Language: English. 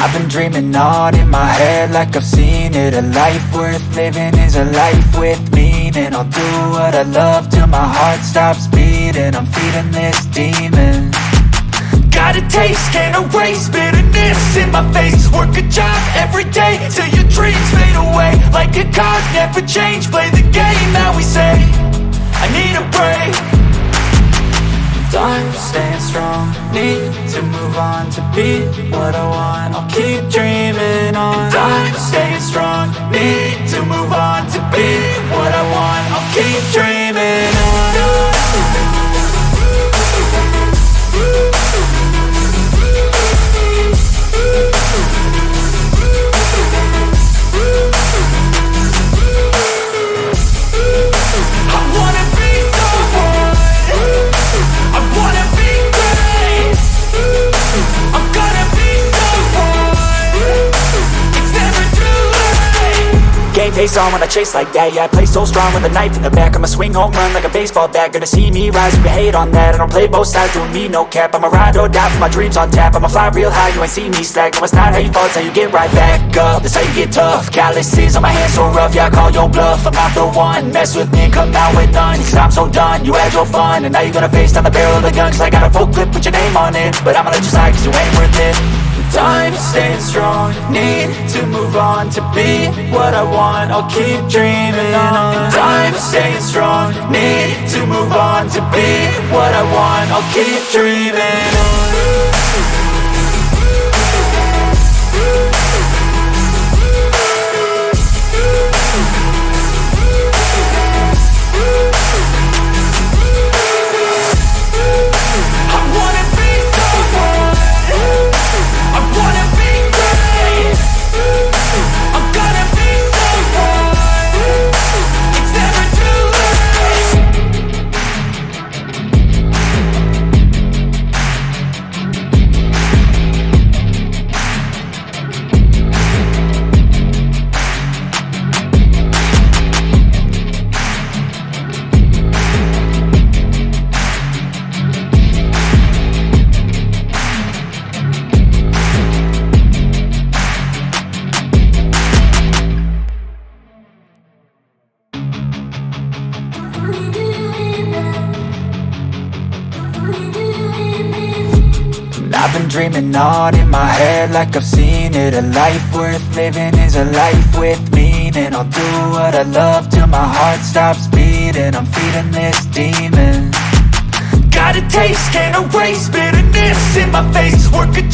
I've been dreaming on in my head like I've seen it. A life worth living is a life with meaning. I'll do what I love till my heart stops beating. I'm feeding this demon. Got a taste, can't erase bitterness in my face. Work a job every day till your dreams fade away. Like a card, never change, play the game that we say. I need a break. Time staying strong, need to move on to be what I want. I'll keep dreaming on. Time staying strong, need to move on to be what I want. I'll keep dreaming on. Face on when I chase like that. Yeah, I play so strong with a knife in the back. I'ma swing home run like a baseball bat. Gonna see me rise, you can hate on that. I don't play both sides, doing me no cap. I'ma ride or die for my dreams on tap. I'ma fly real high, you ain't see me slack. No, it's not how you fall, it's how you get right back up. That's how you get tough. Calluses on my hands so rough, yeah, I call your bluff. I'm not the one, mess with me and come out with none. Cause I'm so done, you had your fun. And now you're gonna face down the barrel of the gun. Cause I got a full clip with your name on it. But I'ma let you slide cause you ain't worth it. Time staying strong, need to move on to be what I want. I'll keep dreaming on. Time staying strong, need to move on to be what I want. I'll keep dreaming on. I've been dreaming on in my head like I've seen it. A life worth living is a life with meaning. I'll do what I love till my heart stops beating. I'm feeding this demon. Got a taste, can't erase bitterness in my face. Work a job